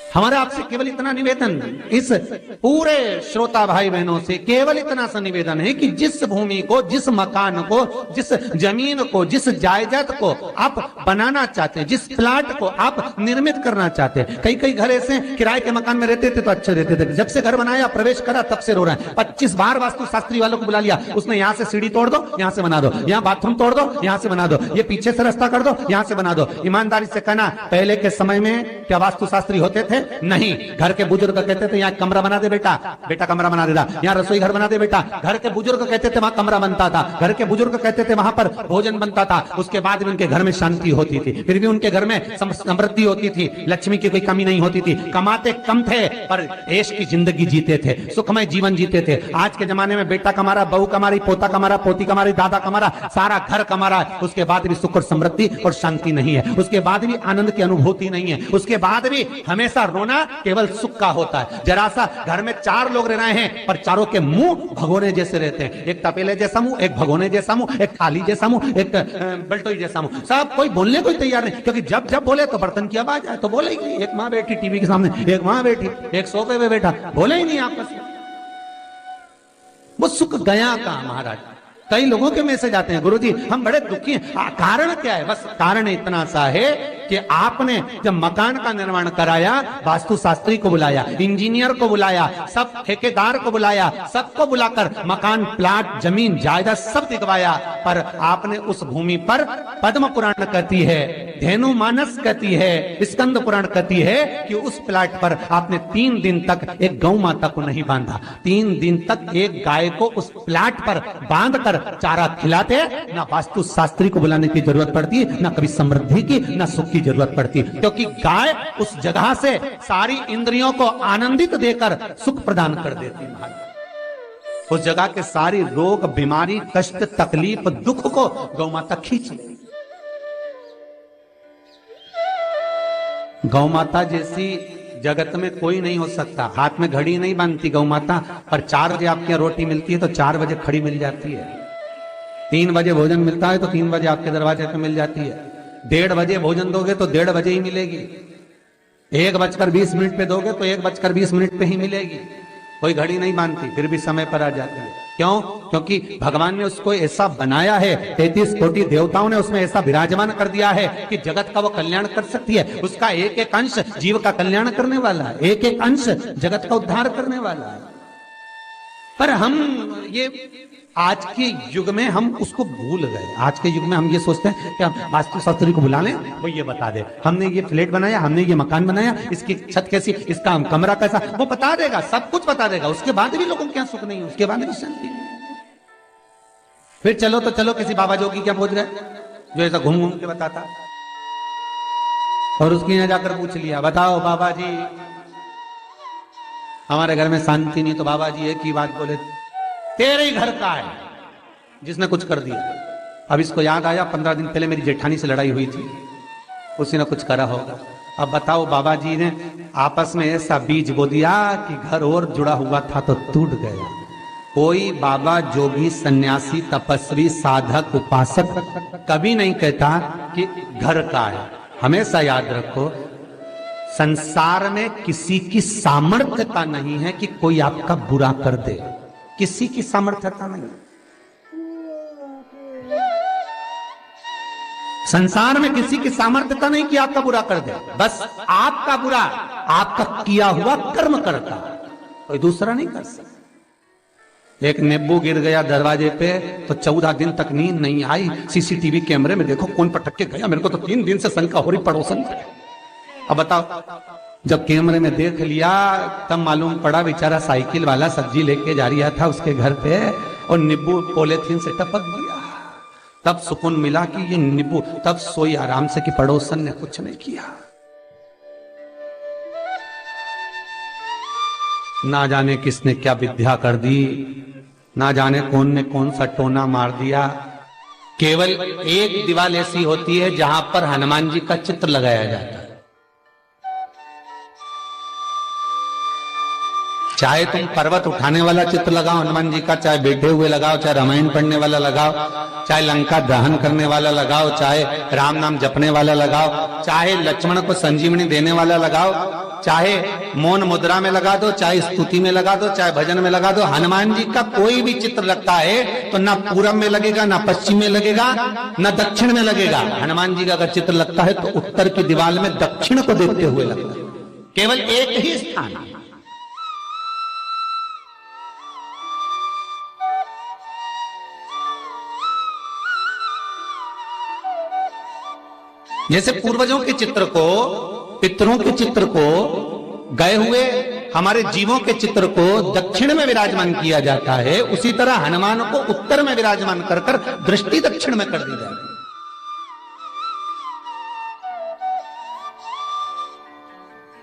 हमारा आपसे केवल इतना निवेदन, इस पूरे श्रोता भाई बहनों से केवल इतना सा निवेदन है कि जिस भूमि को, जिस मकान को, जिस जमीन को, जिस जायदाद को आप बनाना चाहते हैं, जिस प्लाट को आप निर्मित करना चाहते हैं, कई कई घर ऐसे किराए के मकान में रहते थे तो अच्छे रहते थे, जब से घर बनाया प्रवेश करा तब से रो रहे हैं। 25 बार वास्तु शास्त्री वालों को बुला लिया, उसने यहाँ से सीढ़ी तोड़ दो, यहाँ से बना दो, यहाँ बाथरूम तोड़ दो, यहाँ से बना दो, ये पीछे से रास्ता कर दो, यहाँ से बना दो। ईमानदारी से कहना, पहले के समय में क्या वास्तु शास्त्री होते थे? नहीं। घर के बुजुर्ग कहते थे यहाँ कमरा बना दे बेटा, बेटा कमरा बना देता, यहाँ रसोई घर बना दे बेटा। घर के बुजुर्ग कहते थे वहां कमरा बनता था, घर के बुजुर्ग कहते थे वहां पर भोजन बनता था, उसके बाद भी उनके घर में शांति होती थी, फिर भी उनके घर में समृद्धि होती थी, लक्ष्मी की कोई कमी नहीं होती थी। कमाते कम थे पर ऐश की जिंदगी जीते थे, सुखमय जीवन जीते थे। आज के जमाने में बेटा कमा रहा, बहू कमा रही, पोता कमा रहा, पोती कमा रही, दादा कमा रहा, सारा घर कमा रहा है, उसके बाद भी सुख और समृद्धि और शांति नहीं है, उसके बाद भी आनंद की अनुभूति नहीं है, उसके बाद भी हमेशा रोना केवल सुख का होता है। जरा सा घर में 4 लोग रह रहे हैं पर चारों के मुंह भगोने जैसे रहते हैं, एक तपेले जैसा मुंह, एक भगोने जैसा मुंह, एक थाली जैसा मुंह, एक बल्टोई जैसा मुंह, सब कोई बोलने को तैयार नहीं, क्योंकि जब जब बोले तो बर्तन की आवाज आए तो बोलेगी। एक माँ बैठी टीवी के सामने, एक माँ बैठी एक सोफे पे बैठा, बोले ही नहीं आपस में। वो सुख गया कहां महाराज? कई लोगों के मैसेज आते हैं, गुरुजी हम बड़े दुखी हैं, कारण क्या है? बस कारण इतना सा है कि आपने जब मकान का निर्माण कराया, वास्तु शास्त्री को बुलाया, इंजीनियर को बुलाया, सब ठेकेदार को बुलाया, सबको बुलाकर मकान, प्लाट, जमीन, जायदाद सब दिखवाया, पर आपने उस भूमि पर पद्म पुराण कहती है, धेनु मानस कहती है, स्कंद पुराण कहती है कि उस प्लाट पर आपने 3 दिन तक एक गौ माता को नहीं बांधा। 3 दिन तक एक गाय को उस प्लाट पर बांधकर चारा खिलाते, ना वास्तु शास्त्री को बुलाने की जरूरत पड़ती, ना कभी समृद्धि की, ना सुख की जरूरत पड़ती, क्योंकि गाय उस जगह से सारी इंद्रियों को आनंदित देकर सुख प्रदान कर देती है। उस जगह के सारी रोग, बीमारी, कष्ट, तकलीफ, दुख को गौ माता खींच ले। गौ माता जैसी जगत में कोई नहीं हो सकता। हाथ में घड़ी नहीं बांधती गौ माता, पर 4 बजे आपके यहाँ रोटी मिलती है तो 4 बजे खड़ी मिल जाती है। 3 बजे भोजन मिलता है तो 3 बजे आपके दरवाजे पे मिल जाती है। 1:30 बजे भोजन दोगे तो 1:30 बजे ही मिलेगी। 1:20 पे दोगे तो 1:20 पे ही मिलेगी। कोई घड़ी नहीं बांधती, फिर भी समय पर आ जाती है। क्यों? क्योंकि भगवान ने उसको ऐसा बनाया है, 33 कोटि देवताओं ने उसमें ऐसा विराजमान कर दिया है कि जगत का वो कल्याण कर सकती है। उसका एक एक अंश जीव का कल्याण करने वाला है, एक एक अंश जगत का उद्धार करने वाला है। पर हम ये आज के युग में हम उसको भूल गए। आज के युग में हम ये सोचते हैं कि हम वास्तु शास्त्री को बुला लें, वो ये बता दे, हमने ये फ्लैट बनाया, हमने ये मकान बनाया, इसकी छत कैसी, इसका कमरा कैसा, वो बता देगा, सब कुछ बता देगा। उसके बाद भी लोगों को क्या सुख नहीं है, उसके बाद भी शांति। फिर चलो तो चलो किसी बाबा जोगी क्या पहुंच गए जो ऐसा घूम घूम के बताता, और उसके यहाँ जाकर पूछ लिया, बताओ बाबा जी हमारे घर में शांति नहीं। तो बाबा जी एक ही बात बोले, तेरे ही घर का है जिसने कुछ कर दिया। अब इसको याद आया 15 दिन पहले मेरी जेठानी से लड़ाई हुई थी, उसी ने कुछ करा होगा। अब बताओ बाबा जी ने आपस में ऐसा बीज बो दिया कि घर और जुड़ा हुआ था तो टूट गया। कोई बाबा जोगी सन्यासी तपस्वी साधक उपासक कभी नहीं कहता कि घर का है। हमेशा याद रखो, संसार में किसी की सामर्थ्यता नहीं है कि कोई आपका बुरा कर दे, किसी की सामर्थ्यता नहीं। संसार में किसी की सामर्थ्यता नहीं कि आपका बुरा कर दे, बस आपका बुरा आपका किया हुआ कर्म करता, कोई दूसरा नहीं कर सकता। एक नींबू गिर गया दरवाजे पे तो 14 दिन तक नींद नहीं आई। सीसीटीवी कैमरे में देखो कौन पटक के गया, मेरे को तो 3 दिन से शंका हो रही पड़ोसन पे। अब बताओ, जब कैमरे में देख लिया तब मालूम पड़ा बेचारा साइकिल वाला सब्जी लेके जा रहा था उसके घर पे और नींबू पॉलीथीन से टपक गया। तब सुकून मिला कि ये नींबू, तब सोई आराम से कि पड़ोसन ने कुछ नहीं किया। ना जाने किसने क्या विद्या कर दी, ना जाने कौन ने कौन सा टोना मार दिया। केवल एक दीवार ऐसी होती है जहां पर हनुमान जी का चित्र लगाया जाता है। चाहे तुम पर्वत उठाने वाला चित्र लगाओ हनुमान जी का, चाहे बैठे हुए लगाओ, चाहे रामायण पढ़ने वाला लगाओ, चाहे लंका दहन करने वाला लगाओ, चाहे राम नाम जपने वाला लगाओ, चाहे लक्ष्मण को संजीवनी देने वाला लगाओ, चाहे मौन मुद्रा में लगा दो, चाहे स्तुति में लगा दो, चाहे भजन में लगा दो, हनुमान जी का कोई भी चित्र लगता है तो ना पूरब में लगेगा, ना पश्चिम में लगेगा, ना दक्षिण में लगेगा। हनुमान जी का अगर चित्र लगता है तो उत्तर की दीवार में दक्षिण को देखते हुए लगता है, केवल एक ही स्थान। जैसे पूर्वजों के चित्र को, पितरों के चित्र को, गए हुए हमारे जीवों के चित्र को दक्षिण में विराजमान किया जाता है, उसी तरह हनुमान को उत्तर में विराजमान कर कर दृष्टि दक्षिण में कर दी जाती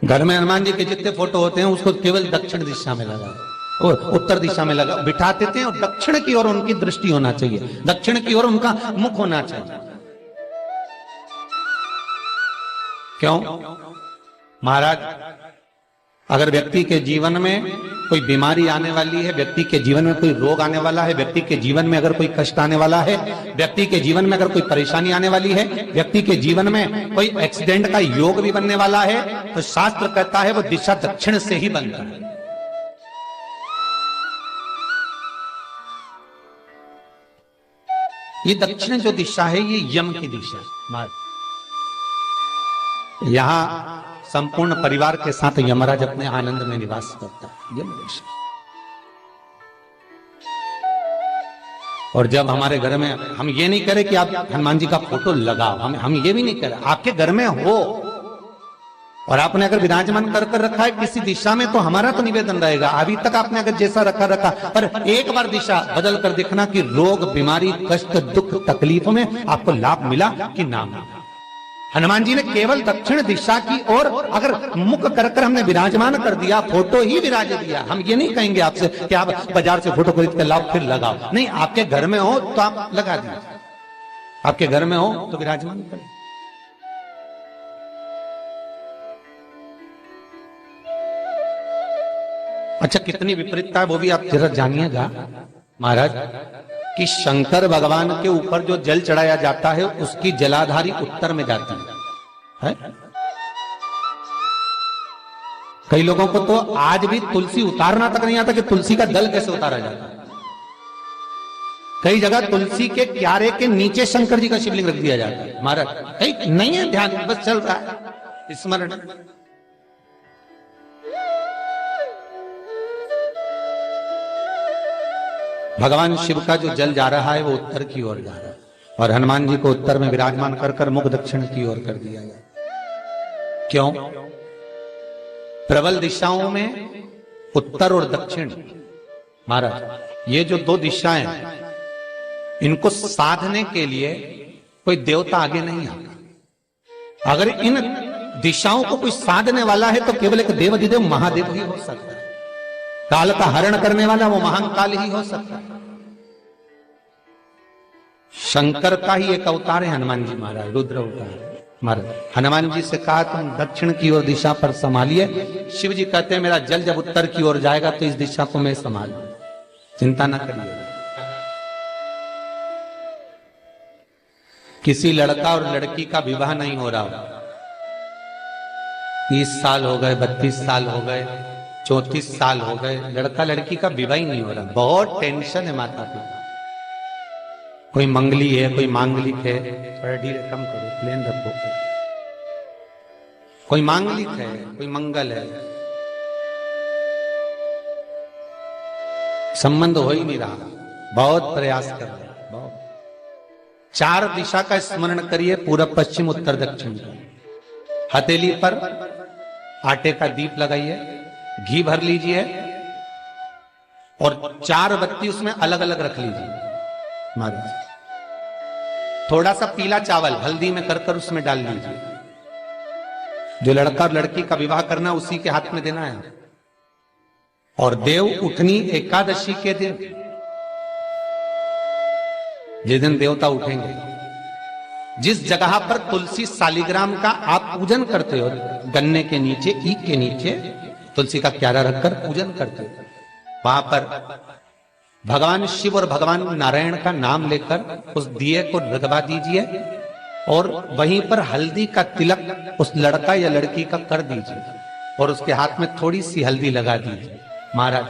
है। घर में हनुमान जी के जितने फोटो होते हैं उसको केवल दक्षिण दिशा में लगा और उत्तर दिशा में लगा बिठा देते हैं, और दक्षिण की ओर उनकी दृष्टि होना चाहिए, दक्षिण की ओर उनका मुख होना चाहिए। क्यों? महाराज, अगर व्यक्ति के जीवन में कोई बीमारी आने वाली है, व्यक्ति के जीवन में कोई रोग आने वाला है, व्यक्ति के जीवन में अगर कोई कष्ट आने वाला है, व्यक्ति के जीवन में अगर कोई परेशानी आने वाली है, व्यक्ति के जीवन में कोई एक्सीडेंट का योग भी बनने वाला है, तो शास्त्र कहता है वो दिशा दक्षिण से ही बनता है। ये दक्षिण जो दिशा है ये यम की दिशा है। यहां संपूर्ण परिवार के साथ यमराज अपने आनंद में निवास करता है, यम दिशा। और जब हमारे घर में, हम ये नहीं करें कि आप हनुमान जी का फोटो लगाओ, हम ये भी नहीं करें, आपके घर में हो और आपने अगर विराजमान कर रखा है किसी दिशा में, तो हमारा तो निवेदन रहेगा, अभी तक आपने अगर जैसा रखा, पर एक बार दिशा बदल कर देखना कि रोग, बीमारी, कष्ट, दुख, तकलीफ में आपको लाभ मिला कि ना मिला। हनुमान जी ने केवल दक्षिण दिशा की ओर अगर मुख कर हमने विराजमान कर दिया, फोटो ही विराज दिया। हम ये नहीं कहेंगे आपसे कि आप बाजार से फोटो खरीद कर लाओ फिर लगाओ, नहीं, आपके घर में हो तो आप लगा दीजिए, आपके घर में हो तो विराजमान करें। अच्छा, कितनी विपरीतता है वो भी आप जरा जानिएगा महाराज, कि शंकर भगवान के ऊपर जो जल चढ़ाया जाता है उसकी जलाधारी उत्तर में जाती है? कई लोगों को तो आज भी तुलसी उतारना तक नहीं आता कि तुलसी का दल कैसे उतारा जाता है। कई जगह तुलसी के क्यारे के नीचे शंकर जी का शिवलिंग रख दिया जाता है। महाराज नहीं है ध्यान, बस चल रहा है स्मरण। भगवान शिव का जो जल जा रहा है वो उत्तर की ओर जा रहा है, और हनुमान जी को उत्तर में विराजमान कर कर मुख दक्षिण की ओर कर दिया गया। क्यों? प्रबल दिशाओं में उत्तर और दक्षिण, महाराज ये जो दो दिशाएं, इनको साधने के लिए कोई देवता आगे नहीं आता। अगर इन दिशाओं को कोई साधने वाला है तो केवल एक देवाधिदेव महादेव ही हो सकता है। काल का हरण करने वाला वो महाकाल ही हो सकता है। शंकर का ही एक अवतार है हनुमान जी महाराज, रुद्र अवतार महाराज। हनुमान जी से कहा तुम दक्षिण की ओर दिशा पर संभालिए, शिव जी कहते हैं मेरा जल जब उत्तर की ओर जाएगा तो इस दिशा को मैं संभाल, चिंता ना करिए। किसी लड़का और लड़की का विवाह नहीं हो रहा, 30 साल हो गए, 32 साल हो गए, 34 साल हो गए, लड़का लड़की का विवाह ही नहीं हो रहा। बहुत टेंशन है माता पिता। कोई मंगली है, कोई मांगलिक है, थोड़ा धीरे कम करो, प्लेन रखो। कोई मांगलिक है, कोई मंगल है, संबंध हो ही नहीं रहा। बहुत प्रयास कर रहे हैं, बहुत। 4 दिशा का स्मरण करिए, पूरब, पश्चिम, उत्तर, दक्षिण का। हथेली पर आटे का दीप लगाइए, घी भर लीजिए और 4 बत्ती उसमें अलग अलग रख लीजिए महाराज। थोड़ा सा पीला चावल हल्दी में कर उसमें डाल लीजिए। जो लड़का और लड़की का विवाह करना उसी के हाथ में देना है। और देव उठनी एकादशी के दिन, जिस दिन देवता उठेंगे, जिस जगह पर तुलसी सालिग्राम का आप पूजन करते हो, गन्ने के नीचे, ईख के नीचे तुलसी का क्यारा रखकर पूजन करते हो, वहां पर भगवान शिव और भगवान नारायण का नाम लेकर उस दिए को रगवा दीजिए और वहीं पर हल्दी का तिलक उस लड़का या लड़की का कर दीजिए। और उसके हाथ में थोड़ी सी हल्दी लगा दीजिए। महाराज